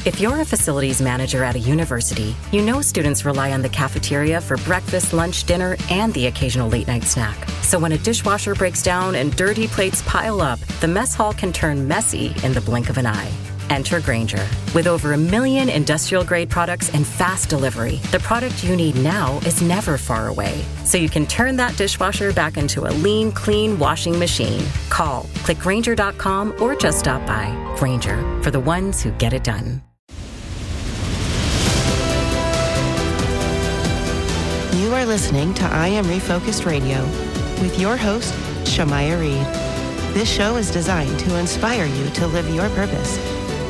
If you're a facilities manager at a university, you know students rely on the cafeteria for breakfast, lunch, dinner, and the occasional late-night snack. So when a dishwasher breaks down and dirty plates pile up, the mess hall can turn messy in the blink of an eye. Enter Grainger. With over 1 million industrial-grade products and fast delivery, the product you need now is never far away. So you can turn that dishwasher back into a lean, clean washing machine. Call, click Grainger.com, or just stop by. Grainger, for the ones who get it done. You are listening to I Am Refocused Radio with your host, Shamaya Reed. This show is designed to inspire you to live your purpose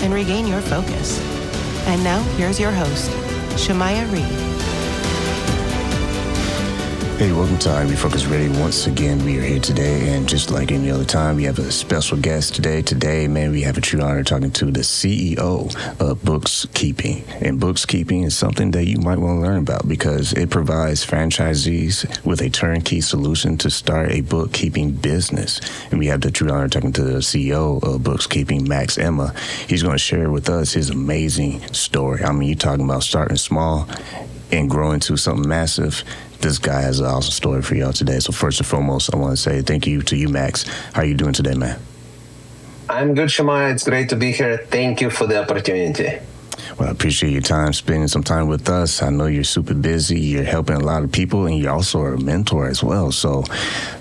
and regain your focus. And now, here's your host, Shamaya Reed. Hey, welcome to I Am Refocused Radio. Once again, we are here today, and just like any other time, we have a special guest today. Today, man, we have a true honor talking to the CEO of BooxKeeping. And BooxKeeping is something that you might want to learn about because it provides franchisees with a turnkey solution to start a bookkeeping business. And we have the true honor talking to the CEO of BooxKeeping, Emma. He's going to share with us his amazing story. I mean, you're talking about starting small and growing to something massive. This guy has an awesome story for y'all today. So first and foremost, I want to say thank you to you, Max. How are you doing today, man? I'm good, Shamaya. It's great to be here. Thank you for the opportunity. Well, I appreciate your time, spending some time with us. I know you're super busy. You're helping a lot of people, and you also are a mentor as well. So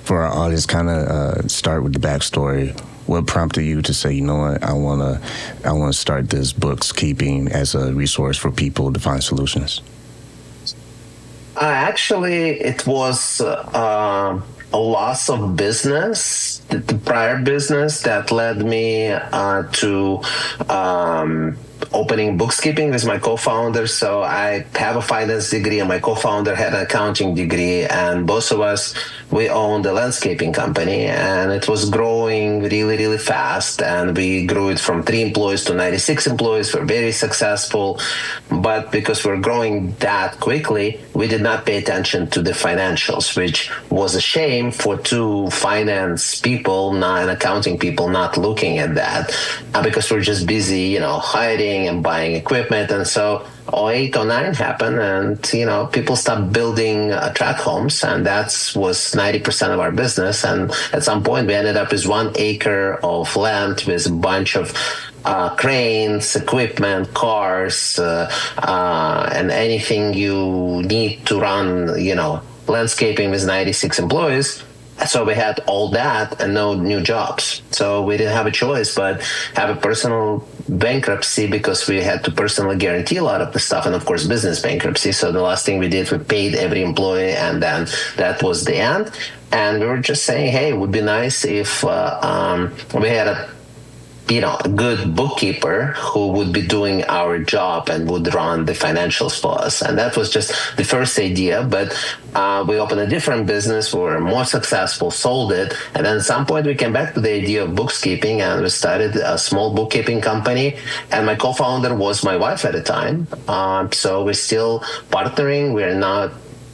for our audience, kind of start with the backstory. What prompted you to say, you know what, I want to start this BooxKeeping as a resource for people to find solutions? Actually, it was a loss of business, the prior business that led me to opening BooxKeeping with my co-founder. So I have a finance degree and my co-founder had an accounting degree, and both of us, we owned a landscaping company, and it was growing really, really fast. And we grew it from 3 employees to 96 employees. We're very successful. But because we're growing that quickly, we did not pay attention to the financials, which was a shame for 2 finance people, and accounting people, not looking at that because we're just busy, hiring and buying equipment. And so 2008, 2009 happened, and people stopped building tract homes, and that was 90% of our business. And at some point, we ended up with 1 acre of land with a bunch of cranes, equipment, cars, and anything you need to run, landscaping with 96 employees. So we had all that and no new jobs. So we didn't have a choice but have a personal bankruptcy because we had to personally guarantee a lot of the stuff, and of course business bankruptcy. So the last thing we did, we paid every employee, and then that was the end. And we were just saying, hey, it would be nice if we had a good bookkeeper who would be doing our job and would run the financials for us. And that was just the first idea. But we opened a different business. We were more successful, sold it. And then at some point we came back to the idea of BooxKeeping, and we started a small bookkeeping company. And my co-founder was my wife at the time. So we're still partnering. We're not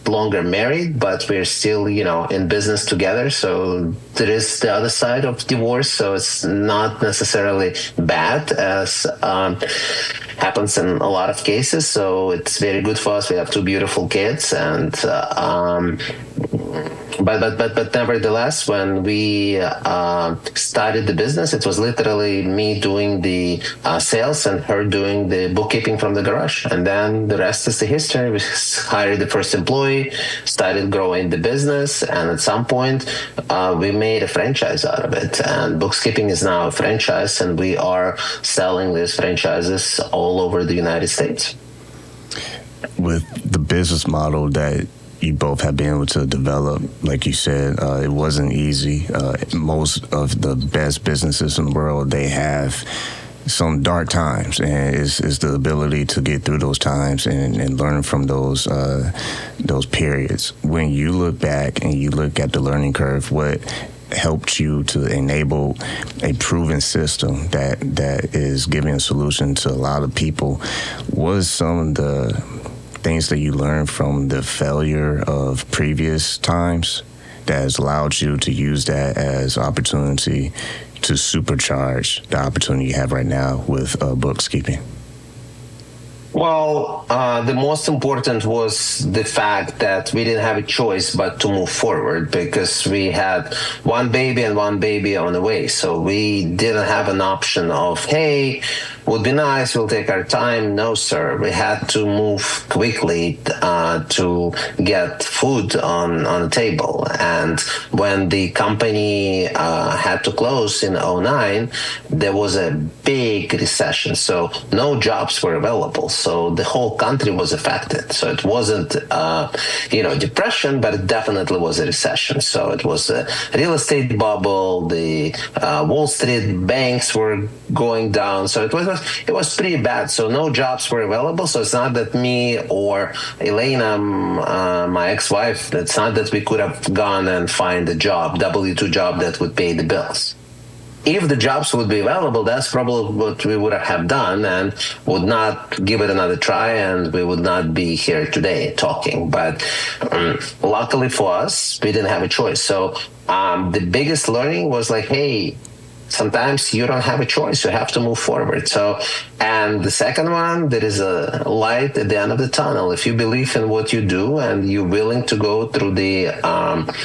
longer married, but we're still, in business together. So there is the other side of divorce. So it's not necessarily bad as happens in a lot of cases. So it's very good for us. We have 2 beautiful kids, and but nevertheless, when we started the business, it was literally me doing the sales and her doing the bookkeeping from the garage. And then the rest is the history. We hired the first employee, started growing the business, and at some point we made a franchise out of it. And BooxKeeping is now a franchise, and we are selling these franchises all over the United States. With the business model that you both have been able to develop, like you said, it wasn't easy. Most of the best businesses in the world, they have some dark times, and it's the ability to get through those times and learn from those periods. When you look back and you look at the learning curve, what helped you to enable a proven system that is giving a solution to a lot of people? Was some of the things that you learned from the failure of previous times that has allowed you to use that as opportunity to supercharge the opportunity you have right now with BooxKeeping? Well, the most important was the fact that we didn't have a choice but to move forward because we had one baby and one baby on the way. So we didn't have an option of, hey, would be nice, we'll take our time. No, sir. We had to move quickly to get food on the table. And when the company had to close in '09, there was a big recession. So no jobs were available. So the whole country was affected. So it wasn't, depression, but it definitely was a recession. So it was a real estate bubble. The Wall Street banks were going down. So it was pretty bad. So no jobs were available. So it's not that me or Elena, my ex-wife, it's not that we could have gone and find a job, W-2 job that would pay the bills. If the jobs would be available, that's probably what we would have done and would not give it another try, and we would not be here today talking. But luckily for us, we didn't have a choice. So the biggest learning was like, hey, sometimes you don't have a choice. You have to move forward. So, and the second one, there is a light at the end of the tunnel. If you believe in what you do and you're willing to go through the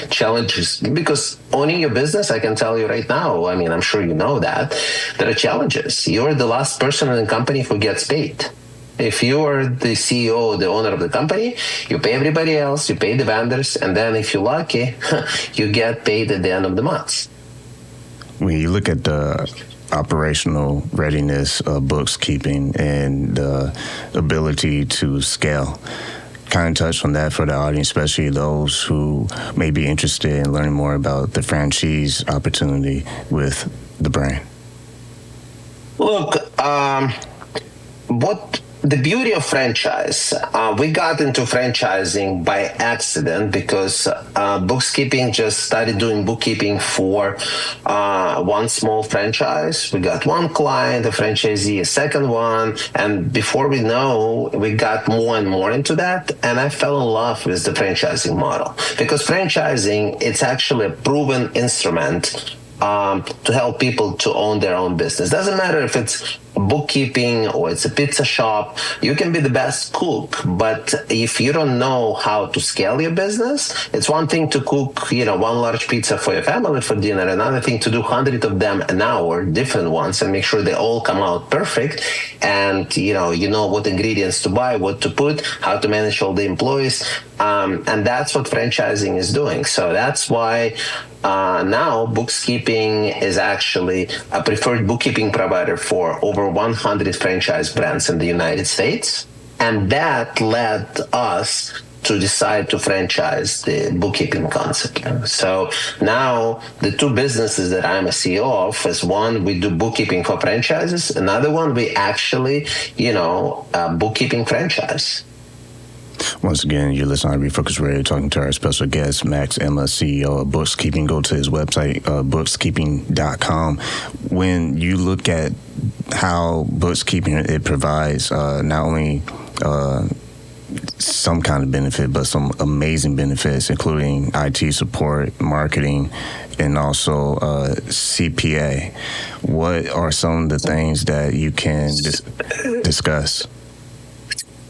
challenges, because owning your business, I can tell you right now, I mean, I'm sure you know that, there are challenges. You're the last person in the company who gets paid. If you are the CEO, the owner of the company, you pay everybody else, you pay the vendors, and then if you're lucky, you get paid at the end of the month. When you look at the operational readiness of BooxKeeping and the ability to scale, kind of touch on that for the audience, especially those who may be interested in learning more about the franchise opportunity with the brand. Look, the beauty of franchise, we got into franchising by accident because BooxKeeping just started doing bookkeeping for one small franchise. We got one client, a franchisee, a second one, and before we know, we got more and more into that, and I fell in love with the franchising model because franchising, it's actually a proven instrument to help people to own their own business. Doesn't matter if it's bookkeeping or it's a pizza shop. You can be the best cook, but if you don't know how to scale your business, it's one thing to cook, one large pizza for your family for dinner, another thing to do 100 of them an hour, different ones, and make sure they all come out perfect. And you know what ingredients to buy, what to put, how to manage all the employees, and that's what franchising is doing. So that's why now BooxKeeping is actually a preferred bookkeeping provider for over 100 franchise brands in the United States. And that led us to decide to franchise the bookkeeping concept. So now the two businesses that I'm a CEO of is one, we do bookkeeping for franchises. Another one, we actually, bookkeeping franchise. Once again, you're listening to Refocused Radio, talking to our special guest, Max, Emma CEO of BooxKeeping. Go to his website, BooxKeeping.com. When you look at how BooxKeeping, it provides not only some kind of benefit, but some amazing benefits, including IT support, marketing, and also CPA. What are some of the things that you can discuss?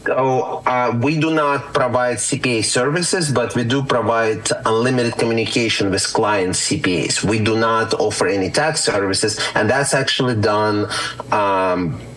So we do not provide CPA services, but we do provide unlimited communication with client CPAs. We do not offer any tax services, and that's actually done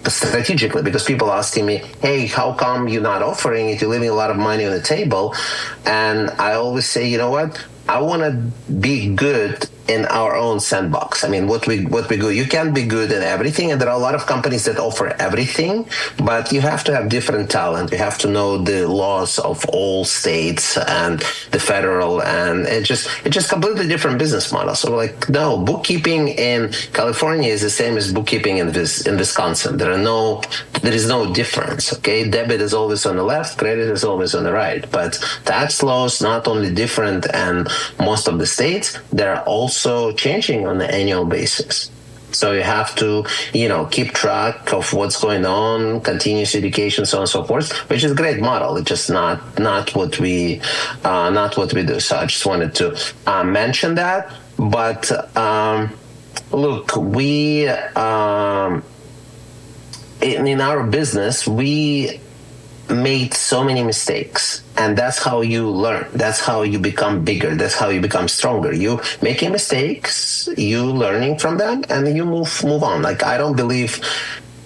strategically because people asking me, hey, how come you're not offering it? You're leaving a lot of money on the table. And I always say, you know what? I want to be good in our own sandbox. I mean, what we do, you can't be good in everything, and there are a lot of companies that offer everything, but you have to have different talent. You have to know the laws of all states and the federal, and it's just completely different business model. So like, no, bookkeeping in California is the same as bookkeeping in Wisconsin. There is no difference. Okay, debit is always on the left, credit is always on the right, but tax laws not only different, and most of the states, they're also changing on an annual basis. So you have to, keep track of what's going on, continuous education, so on and so forth, which is a great model. It's just not what we do. So I just wanted to mention that. But look, we in our business, we made so many mistakes, and that's how you learn. That's how you become bigger. That's how you become stronger. You making mistakes, you learning from them, and then you move on. Like, I don't believe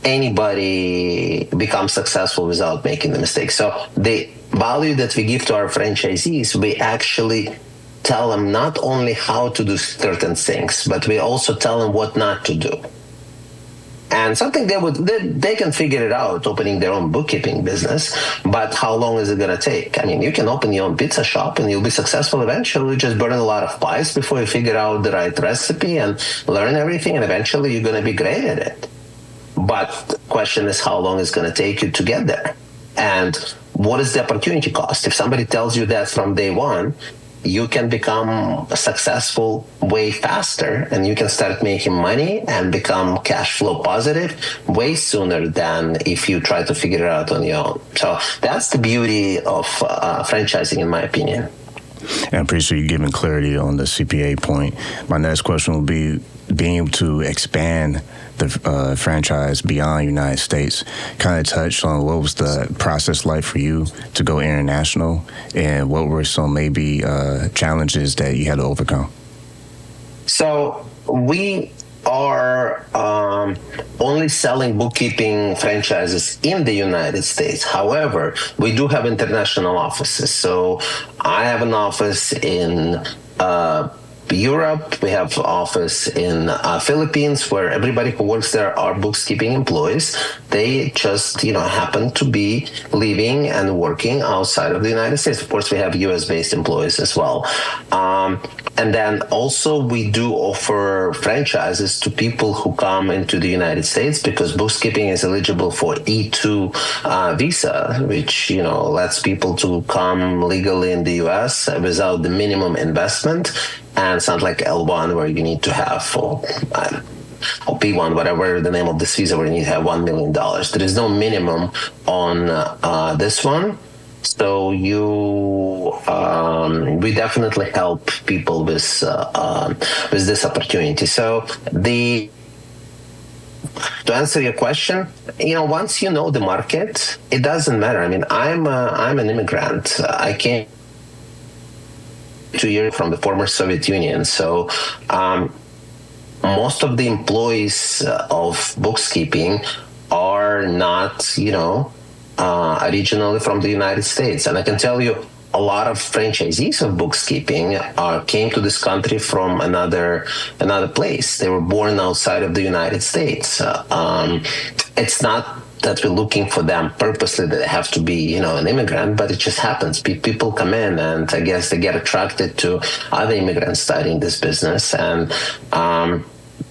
anybody becomes successful without making the mistakes. So the value that we give to our franchisees, we actually tell them not only how to do certain things, but we also tell them what not to do. And something they can figure it out opening their own bookkeeping business, but how long is it going to take? I mean, you can open your own pizza shop and you'll be successful eventually. You just burn a lot of pies before you figure out the right recipe and learn everything, and eventually you're going to be great at it. But the question is how long it's going to take you to get there. And what is the opportunity cost? If somebody tells you that from day one, you can become successful way faster, and you can start making money and become cash flow positive way sooner than if you try to figure it out on your own. So that's the beauty of franchising, in my opinion. And I appreciate you giving clarity on the CPA point. My next question will be being able to expand the franchise beyond United States. Kind of touched on what was the process like for you to go international, and what were some maybe challenges that you had to overcome? So we are only selling bookkeeping franchises in the United States. However, we do have international offices. So I have an office in Europe. We have office in Philippines, where everybody who works there are bookkeeping employees. They just, happen to be living and working outside of the United States. Of course, we have US-based employees as well. And then also we do offer franchises to people who come into the United States, because bookkeeping is eligible for E2 visa, which, lets people to come legally in the US without the minimum investment. And it's not like L1 where you need to have, or P1, whatever the name of this visa, where you need to have $1 million. There is no minimum on this one. So we definitely help people with this opportunity. So to answer your question, once you know the market, it doesn't matter. I mean, I'm an immigrant. I came 2 years from the former Soviet Union. So most of the employees of bookkeeping are not, originally from the United States. And I can tell you, a lot of franchisees of bookkeeping came to this country from another place. They were born outside of the United States. It's not that we're looking for them purposely, that they have to be, an immigrant, but it just happens. People come in, and I guess they get attracted to other immigrants starting this business. And,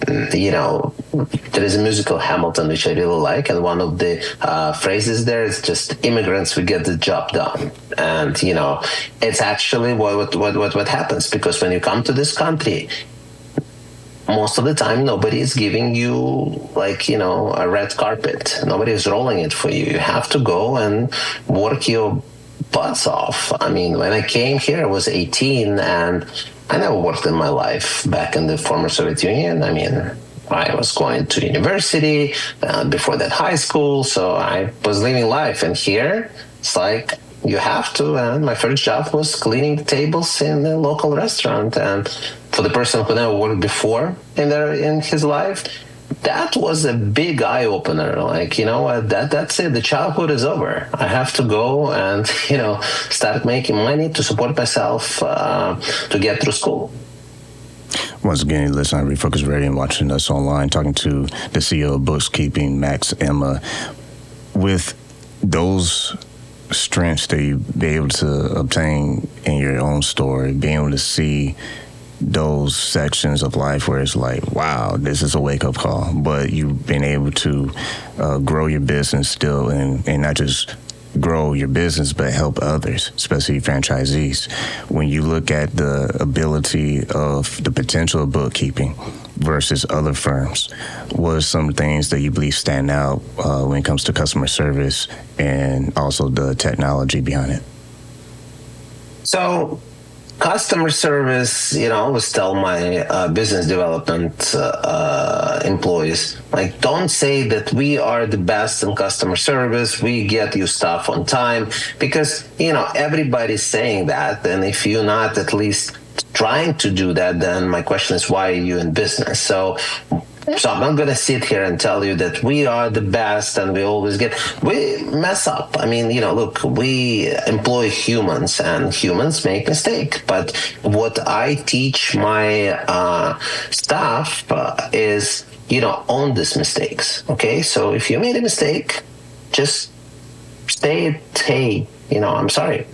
there is a musical Hamilton, which I really like. And one of the phrases there is just, immigrants, we get the job done. And, it's actually what happens, because when you come to this country, most of the time, nobody is giving you a red carpet. Nobody is rolling it for you. You have to go and work your butts off. I mean, when I came here, I was 18, and I never worked in my life back in the former Soviet Union. I mean, I was going to university, before that high school, so I was living life. And here, it's like, you have to. And my first job was cleaning the tables in the local restaurant. And for the person who never worked before in his life, that was a big eye opener. Like, that's it. The childhood is over. I have to go and, start making money to support myself, to get through school. Once again, you listen to Refocused Radio and watching us online, talking to the CEO of BooxKeeping, Emma. With those strengths that you be able to obtain in your own store, being able to see those sections of life where it's like, wow, this is a wake-up call, but you've been able to grow your business still, and not just grow your business, but help others, especially franchisees. When you look at the ability of the potential of bookkeeping versus other firms, what are some things that you believe stand out when it comes to customer service and also the technology behind it? So customer service, I always tell my business development employees, like, don't say that we are the best in customer service, we get you stuff on time, because, everybody's saying that. And if you're not at least trying to do that, then my question is, why are you in business? So I'm not going to sit here and tell you that we are the best and we mess up. I mean, look, we employ humans and humans make mistakes. But what I teach my staff is, own these mistakes. Okay. So if you made a mistake, just say, hey, I'm sorry.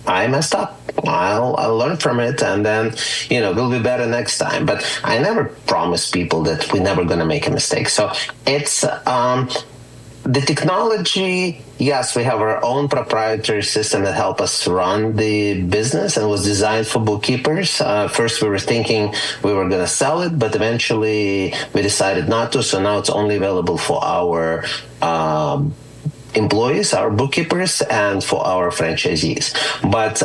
I messed up. I'll learn from it, and then, we'll be better next time. But I never promise people that we're never going to make a mistake. So it's the technology. Yes, we have our own proprietary system that help us run the business and was designed for bookkeepers. First, we were thinking we were going to sell it, but eventually we decided not to. So now it's only available for our employees, our bookkeepers, and for our franchisees. But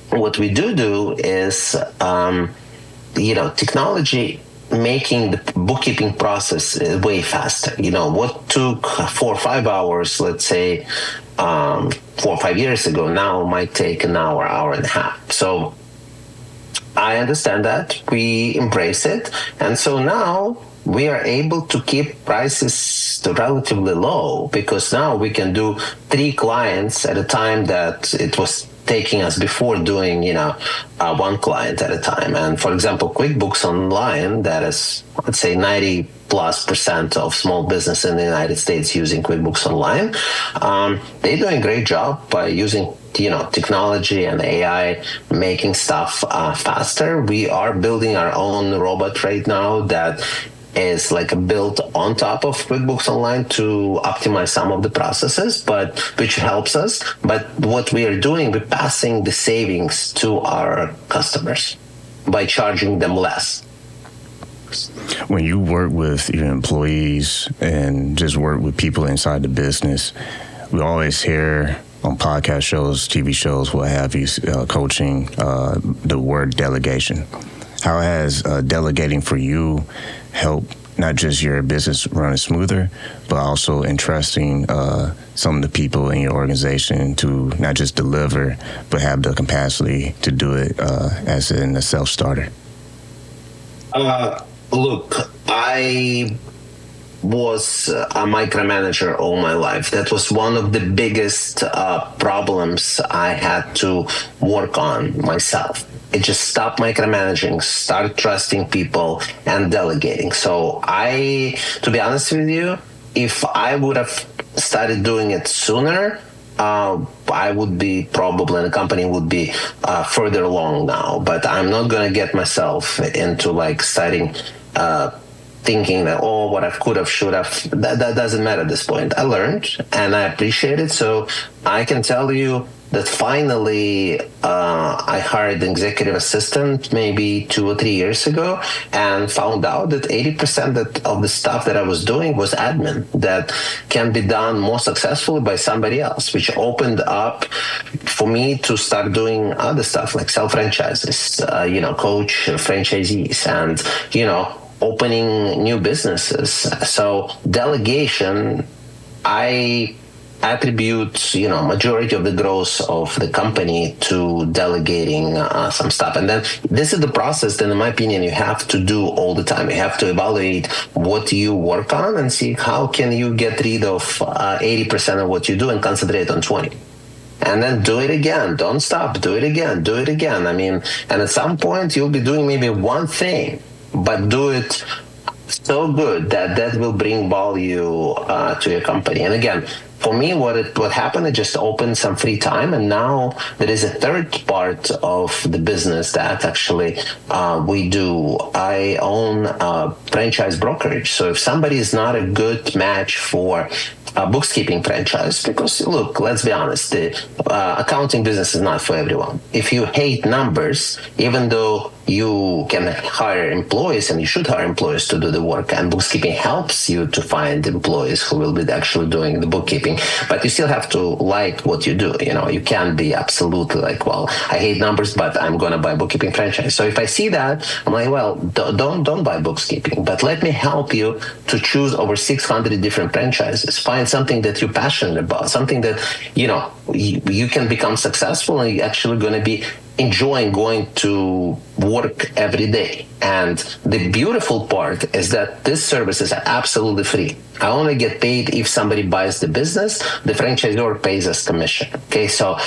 what we do is, technology making the bookkeeping process way faster. What took 4 or 5 hours, let's say, 4 or 5 years ago, now might take an hour, hour and a half. So I understand that. We embrace it. And so now we are able to keep prices relatively low, because now we can do 3 clients at a time that it was taking us before doing, 1 client at a time. And for example, QuickBooks Online, that is, let's say 90+% of small business in the United States using QuickBooks Online. They're doing a great job by using technology and AI, making stuff faster. We are building our own robot right now that is like built on top of QuickBooks Online to optimize some of the processes, but which helps us. But what we are doing, we're passing the savings to our customers by charging them less. When you work with your employees and just work with people inside the business, we always hear on podcast shows, TV shows, what have you, coaching, the word delegation. How has delegating for you helped not just your business running smoother, but also entrusting some of the people in your organization to not just deliver, but have the capacity to do it as in a self-starter? Look, I was a micromanager all my life. That was one of the biggest problems I had to work on myself. It just stopped micromanaging, start trusting people and delegating. So to be honest with you, if I would have started doing it sooner, I would be probably, and the company would be further along now. But I'm not going to get myself into starting thinking that, what I could have, should have. That doesn't matter at this point. I learned and I appreciate it. So I can tell you that finally I hired an executive assistant maybe 2 or 3 years ago and found out that 80% of the stuff that I was doing was admin that can be done more successfully by somebody else, which opened up for me to start doing other stuff like sell franchises, coach franchisees and, opening new businesses. So delegation, I attribute, majority of the growth of the company to delegating some stuff. And then this is the process that, in my opinion, you have to do all the time. You have to evaluate what you work on and see how can you get rid of 80% of what you do and concentrate on 20. And then do it again. Don't stop. Do it again. Do it again. I mean, and at some point you'll be doing maybe one thing, but do it so good that will bring value to your company. And again, for me, what happened, it just opened some free time, and now there is a third part of the business that actually we do. I own a franchise brokerage. So if somebody is not a good match for a BooxKeeping franchise, because look, let's be honest, the accounting business is not for everyone. If you hate numbers, even though you can hire employees, and you should hire employees to do the work. And bookkeeping helps you to find employees who will be actually doing the bookkeeping. But you still have to like what you do. You can't be absolutely like, well, I hate numbers, but I'm going to buy bookkeeping franchise. So if I see that, I'm like, well, don't buy bookkeeping, but let me help you to choose over 600 different franchises. Find something that you're passionate about, something that, you can become successful, and you're actually going to be enjoying going to work every day. And the beautiful part is that these services are absolutely free. I only get paid if somebody buys the business. The franchisor pays us commission. Okay, so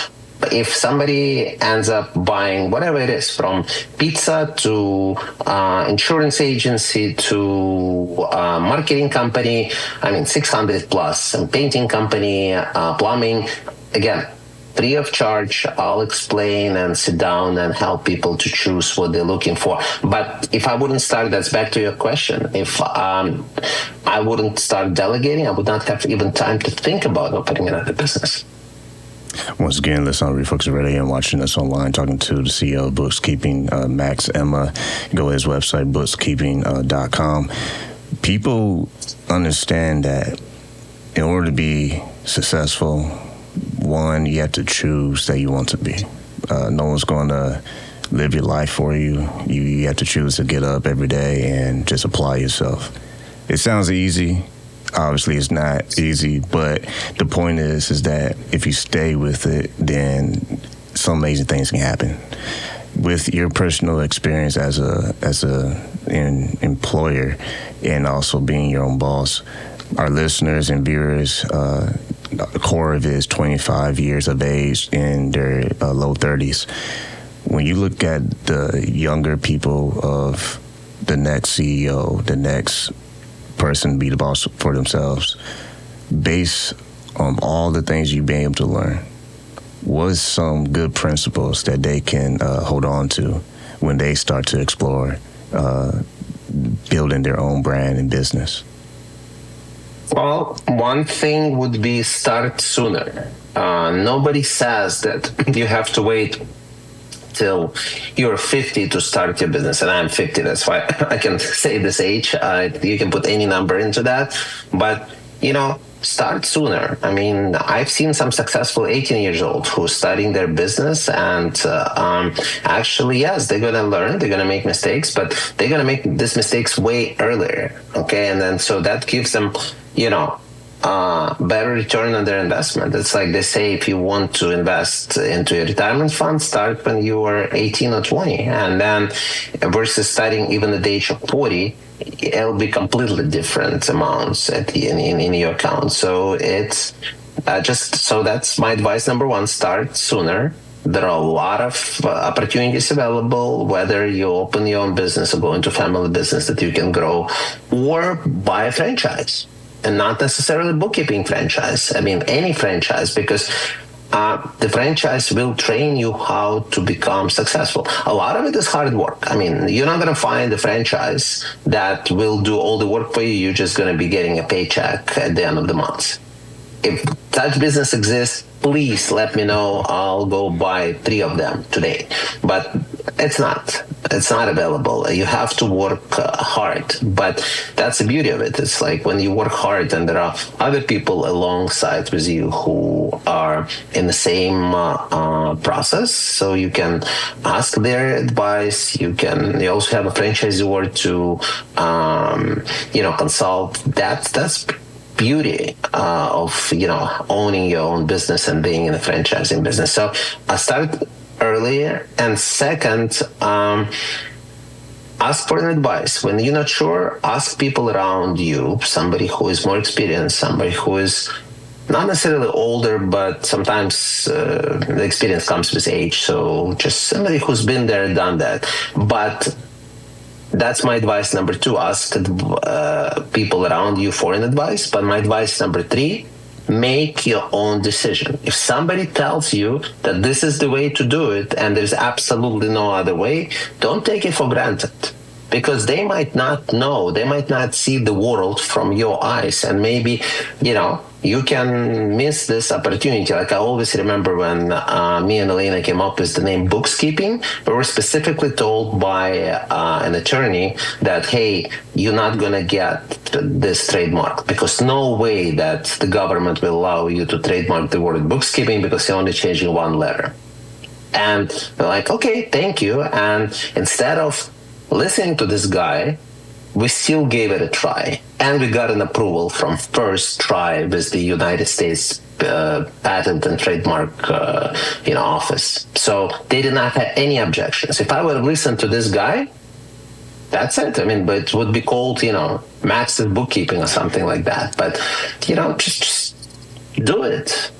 if somebody ends up buying whatever it is, from pizza to insurance agency to marketing company, 600 plus, and painting company, plumbing, again, free of charge, I'll explain and sit down and help people to choose what they're looking for. But if I wouldn't start, that's back to your question. If I wouldn't start delegating, I would not have even time to think about opening another business. Once again, listen on Refocused Radio and watching us online, talking to the CEO of BooxKeeping, Max Emma. Go to his website, BooxKeeping.com. People understand that in order to be successful, one, you have to choose that you want to be. No one's going to live your life for you. You have to choose to get up every day and just apply yourself. It sounds easy. Obviously, it's not easy, but the point is that if you stay with it, then some amazing things can happen. With your personal experience as an employer and also being your own boss, our listeners and viewers, the core of it is 25 years of age in their low 30s. When you look at the younger people of the next CEO, the next person be the boss for themselves, based on all the things you've been able to learn, what's some good principles that they can hold on to when they start to explore building their own brand and business? Well, one thing would be start sooner. Nobody says that you have to wait till you're 50 to start your business, and I'm 50. That's why I can say this age. You can put any number into that, but start sooner. I've seen some successful 18 years old who's starting their business, and actually, yes, they're going to learn, they're going to make mistakes, but they're going to make these mistakes way earlier. Okay, and then so that gives them better return on their investment. It's like they say, if you want to invest into a retirement fund, start when you are 18 or 20, and then versus starting even at the age of 40, it'll be completely different amounts in your account. So it's so that's my advice. Number one, start sooner. There are a lot of opportunities available, whether you open your own business or go into family business that you can grow, or buy a franchise. And not necessarily bookkeeping franchise. Any franchise, because the franchise will train you how to become successful. A lot of it is hard work. You're not going to find a franchise that will do all the work for you. You're just going to be getting a paycheck at the end of the month. If such business exists, please let me know. I'll go buy 3 of them today. But it's not available. You have to work hard. But that's the beauty of it. It's like when you work hard and there are other people alongside with you who are in the same process, so you can ask their advice. You also have a franchisor to consult. That's beauty of owning your own business and being in a franchising business. So I start earlier, and second, ask for an advice. When you're not sure, ask people around you, somebody who is more experienced, somebody who is not necessarily older, but sometimes the experience comes with age. So just somebody who's been there, done that. But that's my advice number 2. Ask people around you for an advice. But my advice number 3, make your own decision. If somebody tells you that this is the way to do it and there's absolutely no other way, don't take it for granted. because they might not know, they might not see the world from your eyes, and maybe, you can miss this opportunity. Like I always remember when me and Elena came up with the name BooxKeeping, we were specifically told by an attorney that, hey, you're not going to get this trademark because no way that the government will allow you to trademark the word BooxKeeping because you're only changing one letter. And they're like, okay, thank you. And instead of listening to this guy, we still gave it a try, and we got an approval from first try with the United States Patent and Trademark office. So they did not have any objections. If I would have listened to this guy, that's it. I mean, but it would be called, Max's Bookkeeping or something like that. But, just do it.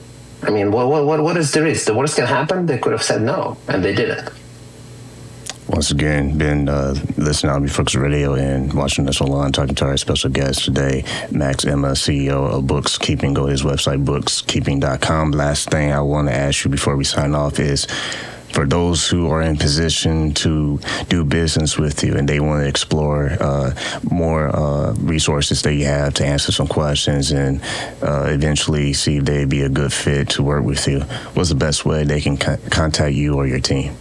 I mean, what is the risk? The worst can happen. They could have said no, and they didn't. Once again, been listening on Refocused Radio and watching us online, talking to our special guest today, Max, Emma CEO of BooxKeeping. Go to his website, BooxKeeping.com. Last thing I want to ask you before we sign off is, for those who are in position to do business with you and they want to explore more resources that you have to answer some questions and eventually see if they'd be a good fit to work with you, what's the best way they can contact you or your team?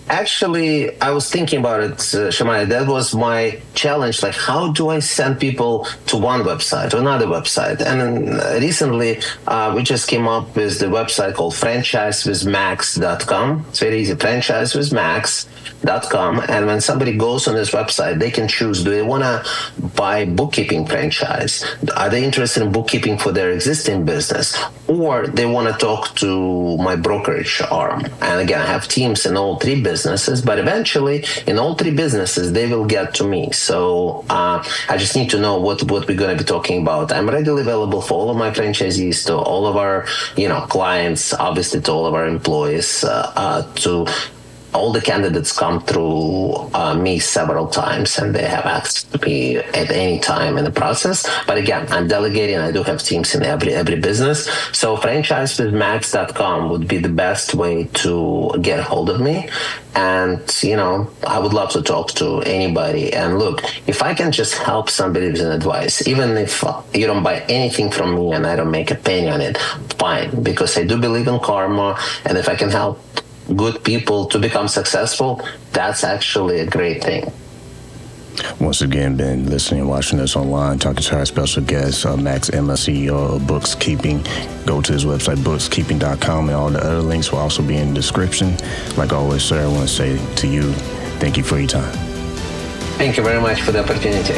Actually, I was thinking about it, Shamaya. That was my challenge. Like, how do I send people to one website to another website? And recently, we just came up with the website called franchisewithmax.com. It's very easy, franchisewithmax.com. And when somebody goes on this website, they can choose, do they want to buy bookkeeping franchise? Are they interested in bookkeeping for their existing business? Or they want to talk to my brokerage arm. And again, I have teams in all three businesses, but eventually in all three businesses, they will get to me. So I just need to know what we're going to be talking about. I'm readily available for all of my franchisees, to all of our clients, obviously to all of our employees, to all the candidates come through me several times, and they have access to me at any time in the process. But again, I'm delegating. I do have teams in every business. So franchisewithmax.com would be the best way to get a hold of me. And, I would love to talk to anybody. And look, if I can just help somebody with an advice, even if you don't buy anything from me and I don't make a penny on it, fine, because I do believe in karma. And if I can help good people to become successful, that's actually a great thing. Once again, been listening and watching us online, talking to our special guest, Max, Emma CEO of BooxKeeping. Go to his website, BooxKeeping.com, and all the other links will also be in the description. Like always, sir, I want to say to you, thank you for your time. Thank you very much for the opportunity.